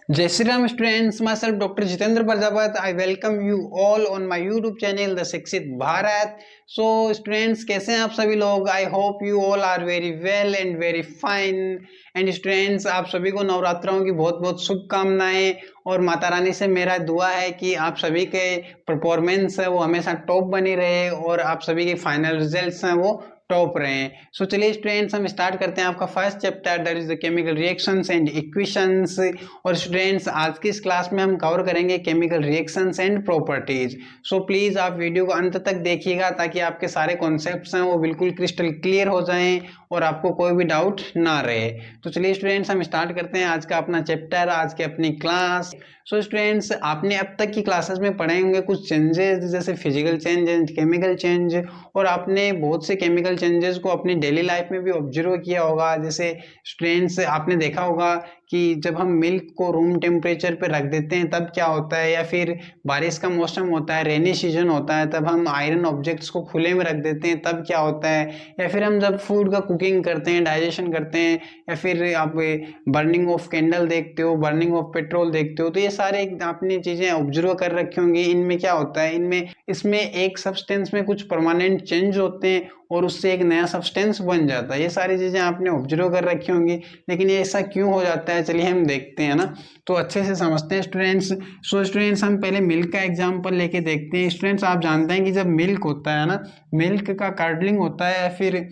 Jai Shri Ram students, myself Dr. Jitendra Prajapati. I welcome you all on my YouTube channel The Shikshit Bharat. So students, कैसे हैं आप सभी लोग? I hope you all are very well and very fine. And students, आप सभी को नवरात्रों की बहुत बहुत शुभकामनाएं और माता रानी से मेरा दुआ है कि आप सभी के परफॉर्मेंस है वो हमेशा टॉप बनी रहे और आप सभी के फाइनल रिजल्ट्स हैं वो टॉप रहे हैं। सो चलिए स्टूडेंट्स हम स्टार्ट करते हैं आपका first chapter that is the chemical reactions and equations. और स्टूडेंट्स आज की इस क्लास में हम कवर करेंगे chemical reactions and properties. So please आप वीडियो को अंत तक देखिएगा ताकि आपके सारे कॉन्सेप्ट्स हैं वो बिल्कुल क्रिस्टल क्लियर हो जाएं और आपको कोई भी डाउट ना रहे। तो चलिए स्टूडेंट्स हम स्टार्ट करते हैं आज का अपना चैप्टर, आज की अपनी क्लास। सो स्टूडेंट्स आपने अब तक की क्लासेस में पढ़े होंगे कुछ चेंजेस जैसे physical change and chemical change, और आपने बहुत से केमिकल चेंजेस को अपनी डेली लाइफ में भी ऑब्जर्व किया होगा। जैसे स्टूडेंट्स आपने देखा होगा कि जब हम मिल्क को रूम टेम्परेचर पे रख देते हैं तब क्या होता है, या फिर बारिश का मौसम होता है, रेनी सीजन होता है, तब हम आयरन ऑब्जेक्ट्स को खुले में रख देते हैं तब क्या होता है, या फिर हम जब फूड का कुकिंग करते हैं, डाइजेशन करते हैं, या फिर आप बर्निंग ऑफ कैंडल देखते हो, बर्निंग ऑफ पेट्रोल देखते हो, तो ये सारे आपने चीजें ऑब्जर्व कर रखी होंगी। इनमें क्या होता है, इसमें एक सब्सटेंस में कुछ परमानेंट चेंज होते हैं और उससे एक नया सब्सटेंस बन जाता है। ये सारी चीजें आपने ऑब्जर्व कर रखी होंगी, लेकिन ये ऐसा क्यों हो जाता है चलिए हम देखते हैं ना, तो अच्छे से समझते हैं स्टूडेंट्स। सो स्टूडेंट्स हम पहले मिल्क का एग्जांपल लेके देखते हैं। स्टूडेंट्स आप जानते हैं कि जब मिल्क होता है ना, मिल्क का कार्डलिंग होता है या फिर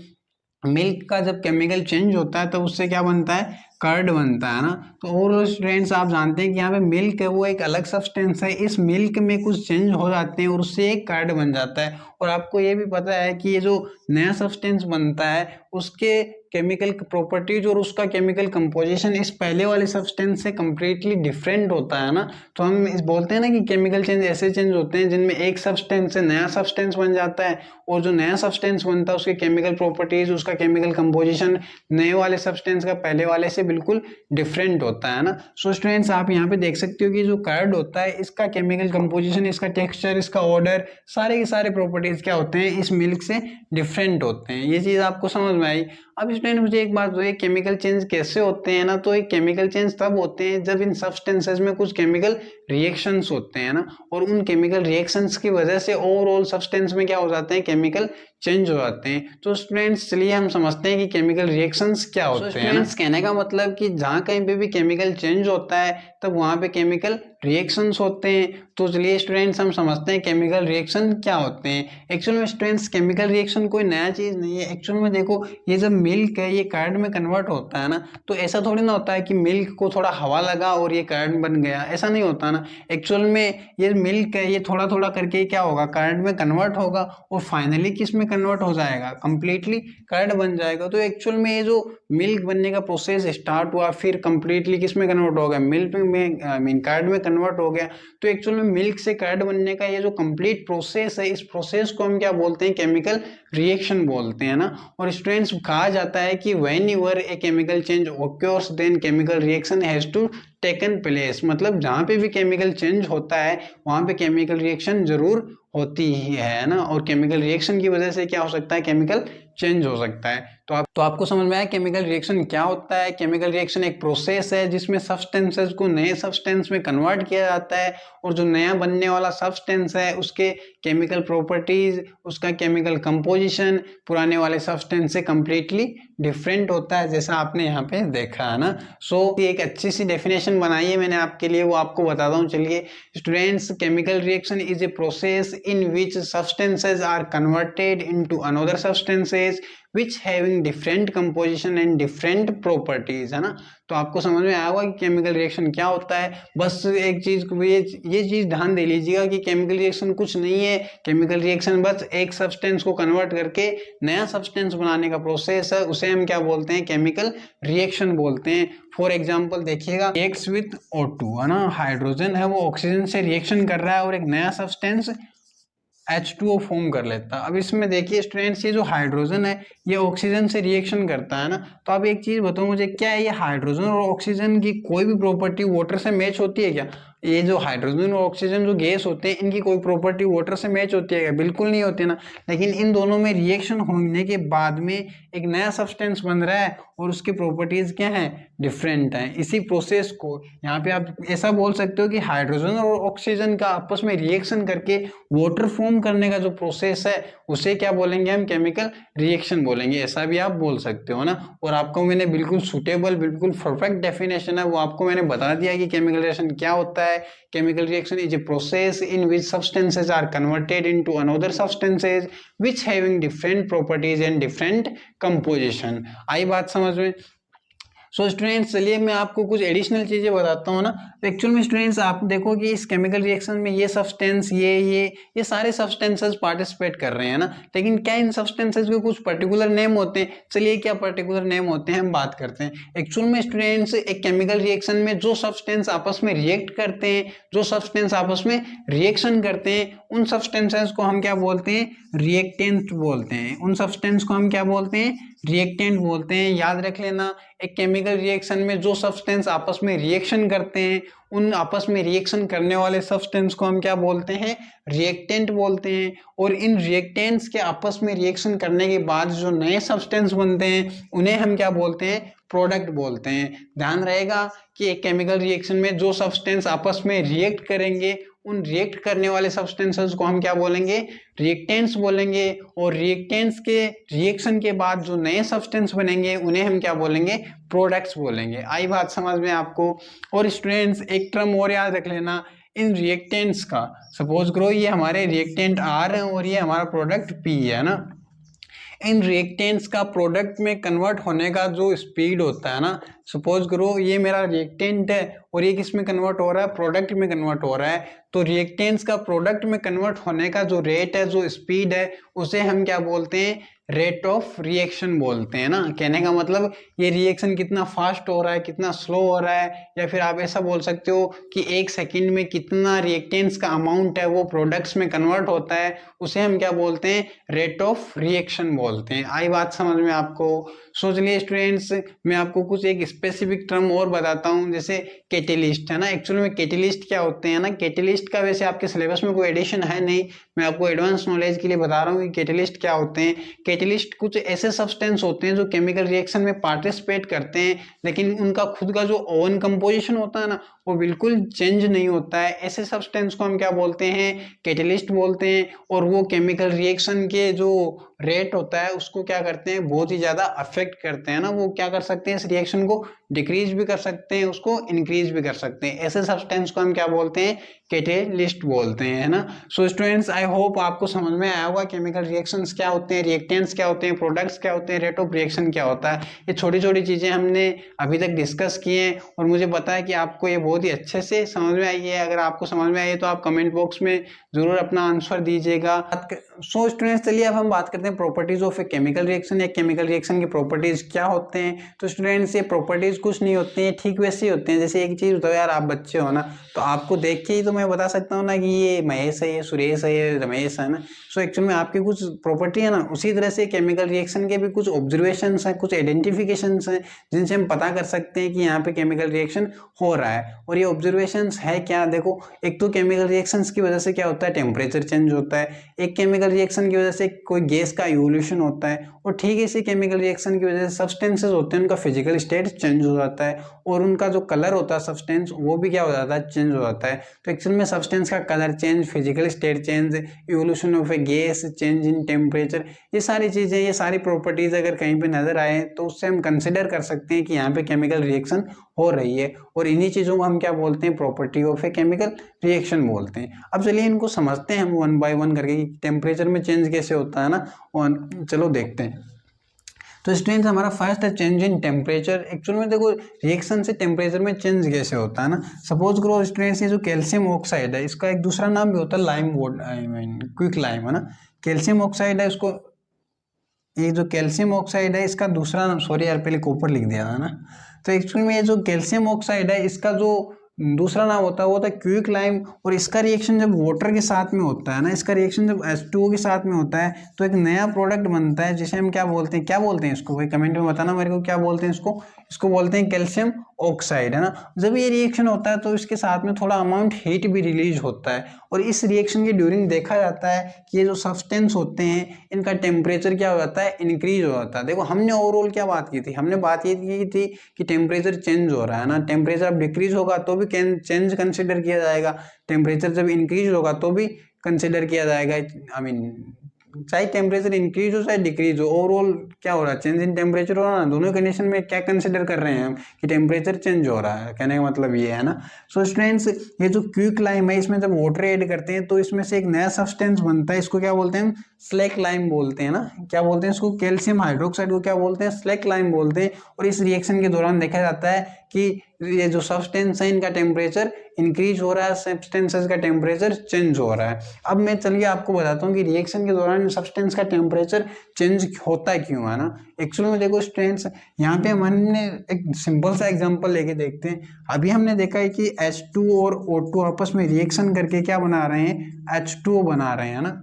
मिल्क का जब केमिकल चेंज होता है तो उससे क्या बनता है, कर्ड बनता है ना। तो और स्टूडेंट्स आप जानते हैं कि यहाँ पे मिल्क है वो एक अलग सब्सटेंस है, इस मिल्क में कुछ चेंज हो जाते हैं और उससे एक कर्ड बन जाता है। और आपको ये भी पता है कि ये जो नया सब्सटेंस बनता है उसके केमिकल प्रॉपर्टीज और उसका केमिकल कंपोजिशन इस पहले वाले सब्सटेंस से कंप्लीटली डिफरेंट होता है ना। तो हम इस बोलते हैं ना कि केमिकल चेंज ऐसे चेंज होते हैं जिनमें एक सब्सटेंस से नया सब्सटेंस बन जाता है और जो नया सब्सटेंस बनता है उसके केमिकल प्रॉपर्टीज, उसका केमिकल कंपोजिशन नए वाले सब्सटेंस का पहले वाले से बिल्कुल डिफरेंट होता है ना। सो स्टूडेंट्स आप यहाँ पे देख सकते हो कि जो कर्ड होता है इसका केमिकल कंपोजिशन, इसका टेक्सचर, इसका ऑर्डर, सारे के सारे प्रॉपर्टीज क्या होते हैं, इस मिल्क से डिफरेंट होते हैं। ये चीज आपको समझ में आई। अब स्टूडेंट मुझे एक बात बताइए, केमिकल चेंज कैसे होते हैं ना, तो एक केमिकल चेंज तब होते हैं जब इन सब्सटेंसेस में कुछ केमिकल रिएक्शंस होते हैं ना, और उन केमिकल रिएक्शंस की वजह से ओवरऑल सब्सटेंस में क्या हो जाते हैं, केमिकल चेंज हो जाते हैं। तो स्टूडेंट्स चलिए हम समझते हैं कि केमिकल रिएक्शंस क्या होते हैं। स्टूडेंट्स कहने का मतलब कि जहाँ कहीं पे भी केमिकल चेंज होता है तब वहाँ पे केमिकल रिएक्शंस होते हैं। तो चलिए स्टूडेंट्स हम समझते हैं केमिकल रिएक्शन क्या होते हैं। एक्चुअल में स्टूडेंट्स केमिकल रिएक्शन कोई नया चीज नहीं है। एक्चुअल में देखो, ये जब मिल्क है ये कर्ड में कन्वर्ट होता है ना, तो ऐसा थोड़ी ना होता है कि मिल्क को थोड़ा हवा लगा और ये कर्ड बन गया, ऐसा नहीं होता ना। एक्चुअल में ये मिल्क है ये थोड़ा थोड़ा करके क्या होगा, कर्ड में कन्वर्ट होगा और फाइनली किस में कन्वर्ट हो जाएगा, कंप्लीटली कर्ड बन जाएगा। तो एक्चुअल में ये जो मिल्क बनने का प्रोसेस स्टार्ट हुआ फिर कंप्लीटली किस में कन्वर्ट हो गया, मिल्क में कर्ड में कन्वर्ट हो गया। तो एक्चुअल में मिल्क से कर्ड बनने का ये जो कंप्लीट प्रोसेस है, इस प्रोसेस को हम क्या बोलते हैं, केमिकल रिएक्शन बोलते हैं ना। और स्टूडेंट्स कहा जाता है कि whenever a chemical change occurs then chemical reaction has to taken place. मतलब जहां पे भी केमिकल चेंज होता है वहां पे केमिकल रिएक्शन जरूर होती ही है ना, और केमिकल रिएक्शन की वजह से क्या हो सकता है, केमिकल चेंज हो सकता है। तो आपको समझ में आया केमिकल रिएक्शन क्या होता है। केमिकल रिएक्शन एक प्रोसेस है जिसमें सब्सटेंसेस को नए सब्सटेंस में कन्वर्ट किया जाता है और जो नया बनने वाला सब्सटेंस है उसके केमिकल प्रॉपर्टीज, उसका केमिकल कंपोजिशन पुराने वाले सब्सटेंस से कंप्लीटली डिफरेंट होता है, जैसा आपने यहाँ पे देखा है ना। सो एक अच्छी सी डेफिनेशन बनाई है मैंने आपके लिए, वो आपको बताता हूँ। चलिए students, chemical reaction is a process in which substances are converted into another substances which having different composition and different properties, है ना। तो आपको समझ में आया होगा कि केमिकल रिएक्शन क्या होता है। बस एक चीज ये चीज ध्यान दे लीजिएगा कि केमिकल रिएक्शन कुछ नहीं है, केमिकल रिएक्शन बस एक सब्सटेंस को कन्वर्ट करके नया सब्सटेंस बनाने का प्रोसेस है, उसे हम क्या बोलते हैं, केमिकल रिएक्शन बोलते हैं। फॉर एग्जाम्पल देखिएगा, एक्स विथ O2 है ना, हाइड्रोजन है वो ऑक्सीजन से रिएक्शन कर रहा है और एक नया सब्सटेंस H2O फॉर्म कर लेता है। अब इसमें देखिए स्टूडेंट्स, ये जो हाइड्रोजन है ये ऑक्सीजन से रिएक्शन करता है ना। तो अब एक चीज बताओ मुझे, क्या ये हाइड्रोजन और ऑक्सीजन की कोई भी प्रॉपर्टी वाटर से मैच होती है क्या? ये जो हाइड्रोजन और ऑक्सीजन जो गैस होते हैं इनकी कोई प्रॉपर्टी वाटर से मैच होती है? बिल्कुल नहीं होती ना। लेकिन इन दोनों में रिएक्शन होने के बाद में एक नया सब्सटेंस बन रहा है और उसकी प्रॉपर्टीज क्या है, डिफरेंट है। इसी प्रोसेस को यहाँ पे आप ऐसा बोल सकते हो कि हाइड्रोजन और ऑक्सीजन का आपस में रिएक्शन करके वाटर फॉर्म करने का जो प्रोसेस है उसे क्या बोलेंगे हम, केमिकल रिएक्शन बोलेंगे। ऐसा भी आप बोल सकते हो ना। और आपको मैंने बिल्कुल सुटेबल, बिल्कुल परफेक्ट डेफिनेशन है वो आपको मैंने बता दिया कि केमिकल रिएक्शन क्या होता है। Chemical reaction is a process in which substances are converted into another substances which having different properties and different composition. आई बात समझ में? सो स्टूडेंट्स चलिए मैं आपको कुछ एडिशनल चीजें बताता हूँ ना। तो एक्चुअल में स्टूडेंट्स आप देखो कि इस केमिकल रिएक्शन में ये सब्सटेंस ये सारे सब्सटेंसेस पार्टिसिपेट कर रहे हैं ना। लेकिन क्या इन सब्सटेंसेस के कुछ पर्टिकुलर नेम होते हैं? चलिए क्या पर्टिकुलर नेम होते हैं हम बात करते हैं। एक्चुअल में स्टूडेंट्स एक केमिकल रिएक्शन में जो सब्सटेंस आपस में रिएक्ट करते हैं, जो सब्सटेंस आपस में रिएक्शन करते हैं, उन सब्सटेंसेस को हम क्या बोलते हैं, रिएक्टेंट बोलते हैं। उन सब्सटेंस को हम क्या बोलते हैं, रिएक्टेंट बोलते हैं। याद रख लेना, एक केमिकल रिएक्शन में जो सब्सटेंस आपस में रिएक्शन करते हैं उन आपस में रिएक्शन करने वाले सब्सटेंस को हम क्या बोलते हैं, रिएक्टेंट बोलते हैं। और इन रिएक्टेंट्स के आपस में रिएक्शन करने के बाद जो नए सब्सटेंस बनते हैं उन्हें हम क्या बोलते हैं, प्रोडक्ट बोलते हैं। ध्यान रहेगा कि एक केमिकल रिएक्शन में जो सब्सटेंस आपस में रिएक्ट करेंगे उन रिएक्ट करने वाले सब्सटेंसेस को हम क्या बोलेंगे, रिएक्टेंट्स बोलेंगे। और रिएक्टेंट्स के रिएक्शन के बाद जो नए सब्सटेंस बनेंगे उन्हें हम क्या बोलेंगे, प्रोडक्ट्स बोलेंगे। आई बात समझ में आपको? और स्टूडेंट्स एक टर्म और याद रख लेना, इन रिएक्टेंट्स का, सपोज करो ये हमारे रिएक्टेंट आर है और ये हमारा प्रोडक्ट पी है ना। इन रिएक्टेंट्स का प्रोडक्ट में कन्वर्ट होने का जो स्पीड होता है ना, सपोज करो ये मेरा रिएक्टेंट है और ये किस में कन्वर्ट हो रहा है, प्रोडक्ट में कन्वर्ट हो रहा है। तो रिएक्टेंट्स का प्रोडक्ट में कन्वर्ट होने का जो रेट है, जो स्पीड है, उसे हम क्या बोलते हैं, रेट ऑफ रिएक्शन बोलते हैं ना। कहने का मतलब ये रिएक्शन कितना फास्ट हो रहा है, कितना स्लो हो रहा है, या फिर आप ऐसा बोल सकते हो कि एक सेकंड में कितना रिएक्टेंट्स का अमाउंट है वो प्रोडक्ट्स में कन्वर्ट होता है, उसे हम क्या बोलते हैं, रेट ऑफ रिएक्शन बोलते हैं। आई बात समझ में आपको? सोच लिए स्टूडेंट्स, मैं आपको कुछ एक स्पेसिफिक टर्म और बताता हूँ, जैसे कैटेलिस्ट है ना। एक्चुअली में कैटेलिस्ट क्या होते हैं ना, कैटेलिस्ट का वैसे आपके सिलेबस में कोई एडिशन है नहीं, मैं आपको एडवांस नॉलेज के लिए बता रहा हूँ कि कैटेलिस्ट क्या होते हैं। कैटेलिस्ट कुछ ऐसे सब्सटेंस होते हैं जो केमिकल रिएक्शन में पार्टिसिपेट करते हैं लेकिन उनका खुद का जो ओन कंपोजिशन होता है ना वो बिल्कुल चेंज नहीं होता है। ऐसे सब्सटेंस को हम क्या बोलते हैं, कैटेलिस्ट बोलते हैं। और वो केमिकल रिएक्शन के जो रेट होता है उसको क्या करते हैं, बहुत ही ज्यादा अफेक्ट करते हैं ना। वो क्या कर सकते हैं, इस रिएक्शन को डिक्रीज भी कर सकते हैं, उसको इंक्रीज भी कर सकते हैं। ऐसे सब्सटेंस को हम क्या बोलते हैं, कैटेलिस्ट बोलते हैं, है ना। सो स्टूडेंट्स आई होप आपको समझ में आया होगा केमिकल रिएक्शंस क्या होते हैं, रिएक्टेंट्स क्या होते हैं, प्रोडक्ट्स क्या होते हैं, रेट ऑफ रिएक्शन क्या होता है। ये छोटी छोटी चीजें हमने अभी तक डिस्कस की हैं और मुझे पता है कि आपको ये बहुत ही अच्छे से समझ में आई है। अगर आपको समझ में आई है तो आप कमेंट बॉक्स में जरूर अपना आंसर दीजिएगा। सो स्टूडेंट्स चलिए अब हम बात करते हैं properties of A chemical reaction. या केमिकल रिएक्शन की प्रॉपर्टीज क्या होते हैं। तो स्टूडेंट्स ये प्रॉपर्टीज कुछ नहीं होती हैं, ठीक वैसे ही होते हैं। जैसे एक चीज बताओ यार, आप बच्चे हो ना, तो आपको देख के ही तो मैं बता सकता हूँ ना कि ये महेश है, ये सुरेश है, ये रमेश है ना। सो एक्चुअली में आपकी कुछ प्रॉपर्टी है ना, उसी तरह से केमिकल रिएक्शन के भी कुछ ऑब्जर्वेशंस हैं, कुछ आइडेंटिफिकेशंस हैं जिनसे हम पता कर सकते हैं कि यहाँ पे केमिकल रिएक्शन हो रहा है। और ये ऑब्जर्वेशंस है क्या, देखो एक तो केमिकल रिएक्शंस की वजह से क्या होता है, टेम्परेचर चेंज होता है। एक केमिकल रिएक्शन की वजह से कोई गैस का इवोल्यूशन होता है। और ठीक है, इसी केमिकल रिएक्शन की वजह से सब्सटेंसेस होते हैं उनका फिजिकल स्टेट चेंज हो जाता है और उनका जो कलर होता है सब्सटेंस वो भी क्या हो जाता है, चेंज हो जाता है। तो एक्चुअल में सब्सटेंस का colour change, physical state change, evolution of A gas, change in temperature, ये सारी चीजें, ये सारी प्रॉपर्टीज अगर कहीं पे नजर आए तो उससे हम कंसिडर कर सकते हैं कि यहाँ पे केमिकल रिएक्शन हो रही है। और इन्हीं चीजों को हम क्या बोलते हैं, property of A chemical reaction बोलते हैं। अब चलिए इनको समझते हैं हम वन बाय वन करके कि टेम्परेचर में चेंज कैसे होता है ना। और चलो देखते हैं। तो स्टूडेंट्स हमारा फर्स्ट है चेंज इन टेम्परेचर। एक्चुअल में देखो रिएक्शन से टेम्परेचर में चेंज कैसे होता है ना। सपोज करो स्टूडेंट्स, ये जो कैल्शियम ऑक्साइड है इसका एक दूसरा नाम भी होता है lime water, I mean quick lime, है ना। कैल्शियम ऑक्साइड है, उसको ये जो कैल्शियम ऑक्साइड है इसका दूसरा नाम, सॉरी यार पहले कॉपर लिख दिया था ना। तो एक्चुअली में ये जो कैल्शियम ऑक्साइड है इसका जो दूसरा नाम होता है वो होता है क्विक लाइम। और इसका रिएक्शन जब वाटर के साथ में होता है ना, इसका रिएक्शन जब H2O के साथ में होता है तो एक नया प्रोडक्ट बनता है जिसे हम क्या बोलते हैं, क्या बोलते हैं इसको, भाई कमेंट में बताना मेरे को क्या बोलते हैं इसको। इसको बोलते हैं कैल्शियम ऑक्साइड, है ना। जब ये रिएक्शन होता है तो इसके साथ में थोड़ा अमाउंट हीट भी रिलीज होता है, और इस रिएक्शन के ड्यूरिंग देखा जाता है कि ये जो सब्सटेंस होते हैं इनका टेम्परेचर क्या हो जाता है, इंक्रीज हो जाता है। देखो हमने ओवरऑल क्या बात की थी, हमने बात ये की थी कि टेम्परेचर चेंज हो रहा है ना, टेम्परेचर अब डिक्रीज होगा तो भी चेंज कंसिडर किया जाएगा, टेम्परेचर जब इंक्रीज होगा तो भी कंसिडर किया जाएगा। आई मीन चाहे टेम्परेचर इंक्रीज हो चाहे डिक्रीज हो, ओवरऑल क्या हो रहा है, चेंज इन टेम्परेचर हो रहा है। दोनों कंडीशन में क्या कंसिडर कर रहे हैं हम कि टेम्परेचर चेंज हो रहा है, कहने का मतलब ये है ना। सो स्टूडेंट्स, ये जो क्विक लाइम है इसमें जब वाटर ऐड करते हैं तो इसमें से एक नया सब्सटेंस बनता है, इसको क्या बोलते हैं, स्लैक लाइम बोलते हैं ना। क्या बोलते हैं इसको, कैल्शियम हाइड्रोक्साइड को क्या बोलते हैं, स्लैक लाइम बोलते हैं। और इस रिएक्शन के दौरान देखा जाता है कि ये जो सब्सटेंस है इनका टेम्परेचर इंक्रीज हो रहा है, सब्सटेंसेस का टेम्परेचर चेंज हो रहा है। अब मैं चलिए आपको बताता हूँ कि रिएक्शन के दौरान सब्सटेंस का टेम्परेचर चेंज होता क्यों है ना। एक्चुअली में देखो स्टूडेंट्स, यहाँ पे हमने एक सिंपल सा एग्जांपल लेके देखते हैं। अभी हमने देखा है कि H2 और O2 आपस में रिएक्शन करके क्या बना रहे हैं, H2O बना रहे हैं ना।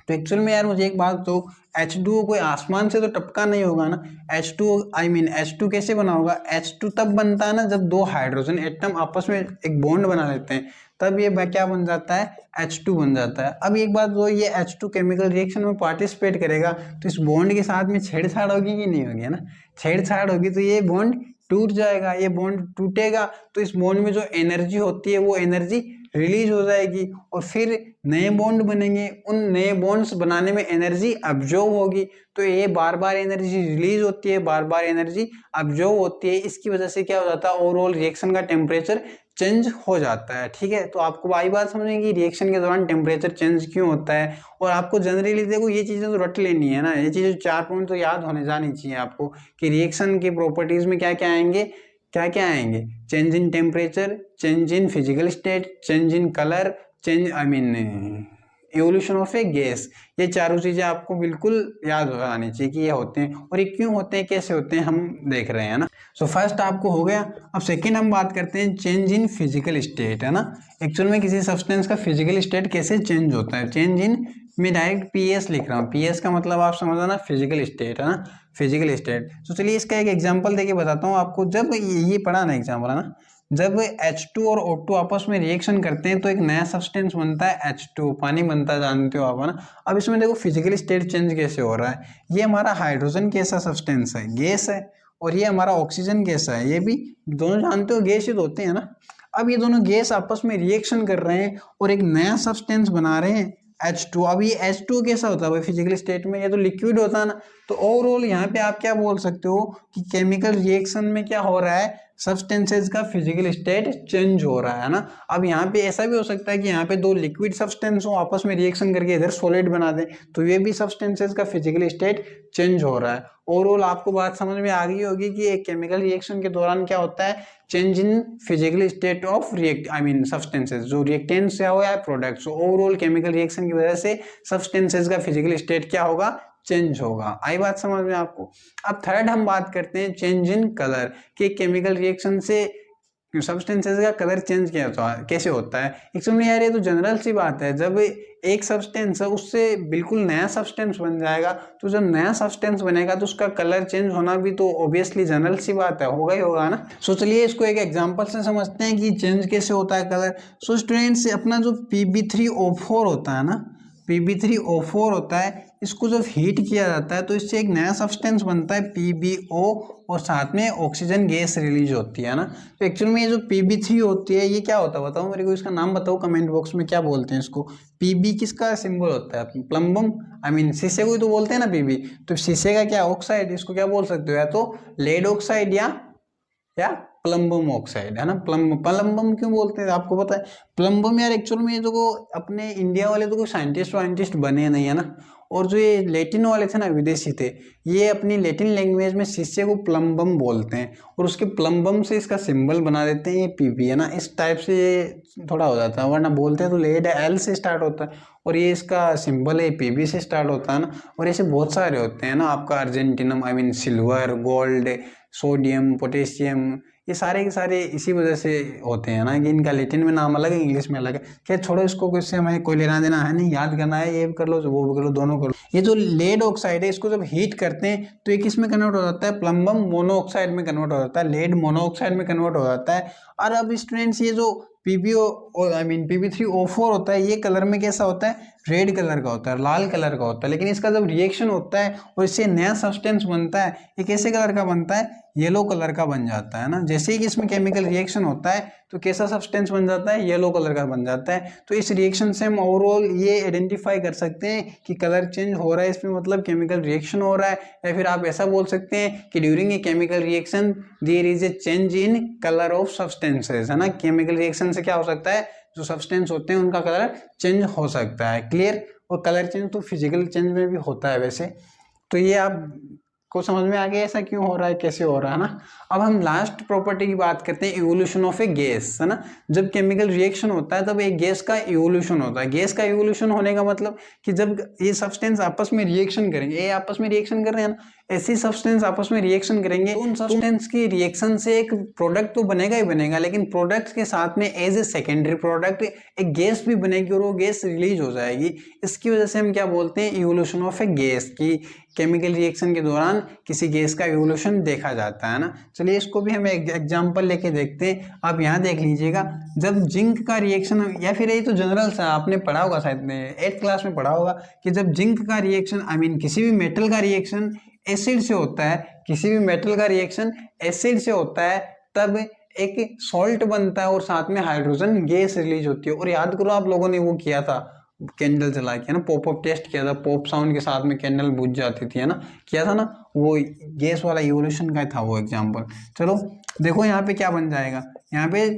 तो एक्चुअल में यार मुझे एक बात तो, H2O कोई आसमान से तो टपका नहीं होगा ना। H2 कैसे बना होगा, H2 तब बनता है ना जब दो हाइड्रोजन एटम आपस में एक बॉन्ड बना लेते हैं, तब ये क्या बन जाता है, H2 बन जाता है। अब एक बात, जो ये H2 केमिकल रिएक्शन में पार्टिसिपेट करेगा तो इस बॉन्ड के साथ में छेड़छाड़ होगी कि नहीं होगी, है ना। छेड़छाड़ होगी तो ये बॉन्ड टूट जाएगा, ये बॉन्ड टूटेगा तो इस बॉन्ड में जो एनर्जी होती है वो एनर्जी रिलीज हो जाएगी, और फिर नए बॉन्ड बनेंगे, उन नए बॉन्ड्स बनाने में एनर्जी अब्जॉर्ब होगी। तो ये बार बार एनर्जी रिलीज होती है, बार बार एनर्जी अब्जॉर्ब होती है, इसकी वजह से क्या हो जाता है, ओवरऑल रिएक्शन का टेम्परेचर चेंज हो जाता है। ठीक है, तो आपको आई बात समझेंगे कि रिएक्शन के दौरान टेम्परेचर चेंज क्यों होता है। और आपको जनरली देखो ये चीजें तो रट लेनी है ना, ये चीजें 4 पॉइंट तो याद होने जानी चाहिए आपको कि रिएक्शन की प्रॉपर्टीज में क्या क्या आएंगे, क्या क्या आएंगे, change in temperature, change in physical state, change in colour, change evolution of A gas. ये चारों चीजें आपको बिल्कुल याद हो आनी चाहिए कि ये होते हैं, और ये क्यों होते हैं, कैसे होते हैं, हम देख रहे हैं ना। सो फर्स्ट आपको हो गया। अब सेकेंड हम बात करते हैं चेंज इन फिजिकल स्टेट, है ना। एक्चुअल में किसी सब्सटेंस का फिजिकल स्टेट कैसे चेंज होता है, चेंज इन, मैं डायरेक्ट पीएस लिख रहा हूँ, पीएस का मतलब आप समझ ना, फिजिकल स्टेट, है ना, फिजिकल स्टेट। तो चलिए इसका एक एग्जांपल देके बताता हूँ आपको। जब ये पढ़ा ना एग्जांपल, है ना, जब H2 और O2 आपस में रिएक्शन करते हैं तो एक नया सब्सटेंस बनता है H2, पानी बनता है, जानते हो आप, है ना। अब इसमें देखो फिजिकल स्टेट चेंज कैसे हो रहा है, ये हमारा हाइड्रोजन कैसा सब्सटेंस है, गैस है, और ये हमारा ऑक्सीजन कैसा है, ये भी दोनों जानते हो गैस ही तो होते हैं ना। अब ये दोनों गैस आपस में रिएक्शन कर रहे हैं और एक नया सब्सटेंस बना रहे हैं H2। अब ये H2 कैसा होता है भाई फिजिकल स्टेट में, ये तो लिक्विड होता है ना। तो ओवरऑल यहाँ पे आप क्या बोल सकते हो कि केमिकल रिएक्शन में क्या हो रहा है, सब्सटेंसेस का फिजिकल स्टेट चेंज हो रहा है ना। अब यहाँ पे ऐसा भी हो सकता है कि यहाँ पे दो लिक्विड सब्सटेंस हो, आपस में रिएक्शन करके इधर सॉलिड बना दें, तो ये भी सब्सटेंसेस का फिजिकल स्टेट चेंज हो रहा है। ओवरऑल आपको बात समझ में आ गई होगी कि एक केमिकल रिएक्शन के दौरान क्या होता है, change in physical state of substances, जो रिएक्टेंट्स या हो या प्रोडक्ट्स। ओवरऑल केमिकल रिएक्शन की वजह से सब्सटेंसेस का फिजिकल स्टेट क्या होगा, चेंज होगा। आई बात समझ में आपको। अब थर्ड हम बात करते हैं चेंज इन कलर, कि केमिकल रिएक्शन से सब्सटेंसेस का कलर चेंज कैसे होता है। एक्चुअली यार ये तो जनरल सी बात है, जब एक सब्सटेंस है उससे बिल्कुल नया सब्सटेंस बन जाएगा, तो जब नया सब्सटेंस बनेगा तो उसका कलर चेंज होना भी तो ऑब्वियसली जनरल सी बात है, होगा ही होगा ना। सो चलिए इसको एक एग्जांपल से समझते हैं कि चेंज कैसे होता है कलर। सो स्टूडेंट्स, अपना जो Pb3O4 होता है ना, Pb3O4 होता है, इसको जब हीट किया जाता है तो इससे एक नया सब्सटेंस बनता है PbO, और साथ में ऑक्सीजन गैस रिलीज होती है ना। तो एक्चुअल में ये जो Pb3 होती है ये क्या होता है बताओ मेरे को, इसका नाम बताओ कमेंट बॉक्स में, क्या बोलते हैं इसको। Pb किसका सिंबल होता है, प्लम्बम, शीशे को ही तो बोलते हैं ना Pb। तो शीशे का क्या ऑक्साइड, इसको क्या बोल सकते हो, या तो लेड ऑक्साइड या प्लम्बम ऑक्साइड, है ना। प्लम्बम क्यों बोलते हैं आपको पता है। प्लम्बम यार एक्चुअल में ये जो अपने इंडिया वाले तो कोई साइंटिस्ट बने नहीं, है ना। और जो ये लेटिन वाले थे ना, विदेशी थे, ये अपनी लेटिन लैंग्वेज में शीशे को प्लम्बम बोलते हैं, और उसके प्लम्बम से इसका सिंबल बना देते हैं ये Pb, है ना। इस टाइप से ये थोड़ा हो जाता है, वरना बोलते हैं तो लेड L से स्टार्ट होता है, और ये इसका सिंबल है Pb से स्टार्ट होता है ना। और ऐसे बहुत सारे होते हैं ना, आपका अर्जेंटिनम, सिल्वर, गोल्ड, सोडियम, पोटेशियम, ये सारे के सारे इसी वजह से होते हैं ना कि इनका लैटिन में नाम अलग है, इंग्लिश में अलग है। क्या छोड़ो इसको, इससे हमें कोई लेना देना है नहीं, याद करना है, ये भी कर लो वो भी कर लो, दोनों कर लो। ये जो लेड ऑक्साइड है इसको जब हीट करते हैं तो ये किस में कन्वर्ट हो जाता है, प्लम्बम मोनोऑक्साइड में कन्वर्ट हो जाता है, लेड मोनोऑक्साइड में कन्वर्ट हो जाता है। और अब स्टूडेंट्स ये जो PbO3O4 होता है ये कलर में कैसा होता है, रेड कलर का होता है, लाल कलर का होता है। लेकिन इसका जब रिएक्शन होता है और इससे नया सब्सटेंस बनता है, ये कैसे कलर का बनता है, येलो कलर का बन जाता है ना। जैसे ही कि इसमें केमिकल रिएक्शन होता है तो कैसा सब्सटेंस बन जाता है, येलो कलर का बन जाता है। तो इस रिएक्शन से हम ओवरऑल ये आइडेंटिफाई कर सकते हैं कि कलर चेंज हो रहा है इसमें, मतलब केमिकल रिएक्शन हो रहा है। या फिर आप ऐसा बोल सकते हैं कि during a chemical reaction there is a change in colour of substances, है ना। केमिकल रिएक्शन से क्या हो सकता है, जो सब्सटेंस होते हैं उनका कलर चेंज हो सकता है, क्लियर। और कलर चेंज तो फिजिकल चेंज में भी होता है वैसे। तो ये आप को समझ में आ गया ऐसा क्यों हो रहा है, कैसे हो रहा है ना। अब हम लास्ट प्रॉपर्टी की बात करते हैं, इवोल्यूशन ऑफ ए गैस, है ना। जब केमिकल रिएक्शन होता है तब एक गैस का इवोल्यूशन होता है। गैस का इवोल्यूशन होने का मतलब कि जब ये सब्सटेंस आपस में रिएक्शन करेंगे, ये आपस में रिएक्शन कर रहे हैं ना, ऐसी सब्सटेंस आपस में रिएक्शन करेंगे, उन सब्सटेंस की रिएक्शन से एक प्रोडक्ट तो बनेगा ही बनेगा, लेकिन प्रोडक्ट के साथ में एज ए सेकेंडरी प्रोडक्ट एक गैस भी बनेगी और वो गैस रिलीज हो जाएगी। इसकी वजह से हम क्या बोलते हैं, इवोल्यूशन ऑफ ए गैस, की केमिकल रिएक्शन के दौरान किसी गैस का इवोल्यूशन देखा जाता है ना। चलिए इसको भी हम एक एग्जांपल लेके देखते हैं। आप यहाँ देख लीजिएगा, जब जिंक का रिएक्शन, या फिर ये तो जनरल सा आपने पढ़ा होगा शायद 8th क्लास में पढ़ा होगा कि जब जिंक का रिएक्शन किसी भी मेटल का रिएक्शन एसिड से होता है, किसी भी मेटल का रिएक्शन एसिड से होता है, तब एक सॉल्ट बनता है और साथ में हाइड्रोजन गैस रिलीज होती है। और याद करो आप लोगों ने वो किया था, कैंडल जला के, है ना, पॉप टेस्ट किया था, पॉप साउंड के साथ में कैंडल बुझ जाती थी, है ना, किया था ना, वो गैस वाला इवोल्यूशन का था वो एग्जांपल। चलो देखो यहाँ पे क्या बन जाएगा, यहाँ पे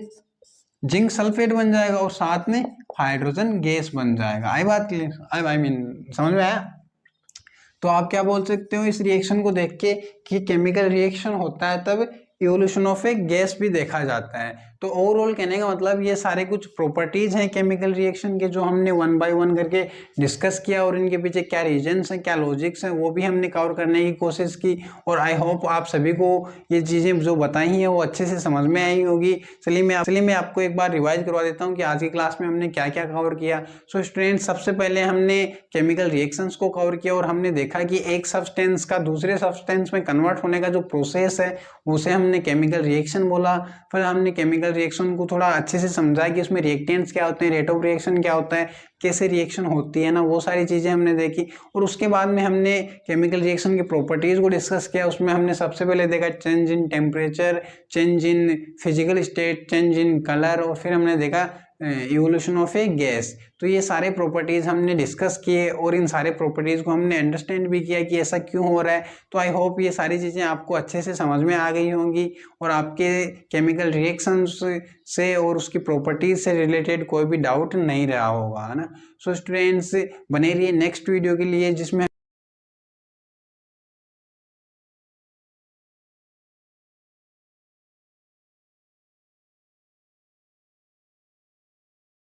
जिंक सल्फेट बन जाएगा और साथ में हाइड्रोजन गैस बन जाएगा। आई बात क्लियर, आई मीन समझ में आया। तो आप क्या बोल सकते हो इस रिएक्शन को देख के कि केमिकल रिएक्शन होता है तब इवोल्यूशन ऑफ ए गैस भी देखा जाता है। तो ओवरऑल कहने का मतलब ये सारे कुछ प्रॉपर्टीज हैं केमिकल रिएक्शन के, जो हमने 1 बाय 1 करके डिस्कस किया, और इनके पीछे क्या रीजंस हैं, क्या लॉजिक्स हैं, वो भी हमने कवर करने की कोशिश की। और आई होप आप सभी को ये चीज़ें जो बताई हैं वो अच्छे से समझ में आई होगी। चलिए मैं आपको एक बार रिवाइज करवा देता हूँ कि आज की क्लास में हमने क्या क्या कवर किया। सो स्टूडेंट्स, सबसे पहले हमने केमिकल रिएक्शंस को कवर किया और हमने देखा कि एक सब्सटेंस का दूसरे सब्सटेंस में कन्वर्ट होने का जो प्रोसेस है उसे हमने केमिकल रिएक्शन बोला। फिर हमने केमिकल रिएक्शन को थोड़ा अच्छे से समझा कि उसमें रिएक्टेंट्स क्या होते हैं, रेट ऑफ रिएक्शन क्या होता है, कैसे रिएक्शन होती है ना, वो सारी चीज़ें हमने देखी। और उसके बाद में हमने केमिकल रिएक्शन की प्रॉपर्टीज़ को डिस्कस किया। उसमें हमने सबसे पहले देखा change in temperature, change in physical state, change in colour, और फिर हमने देखा इवोल्यूशन ऑफ ए गैस। तो ये सारे प्रॉपर्टीज़ हमने डिस्कस किए और इन सारे प्रॉपर्टीज़ को हमने अंडरस्टैंड भी किया कि ऐसा क्यों हो रहा है। तो आई होप ये सारी चीज़ें आपको अच्छे से समझ में आ गई होंगी और आपके केमिकल रिएक्शंस से और उसकी प्रॉपर्टीज से रिलेटेड कोई भी डाउट नहीं रहा होगा, है ना। सो स्टूडेंट्स, बने रहिए नेक्स्ट वीडियो के लिए जिसमें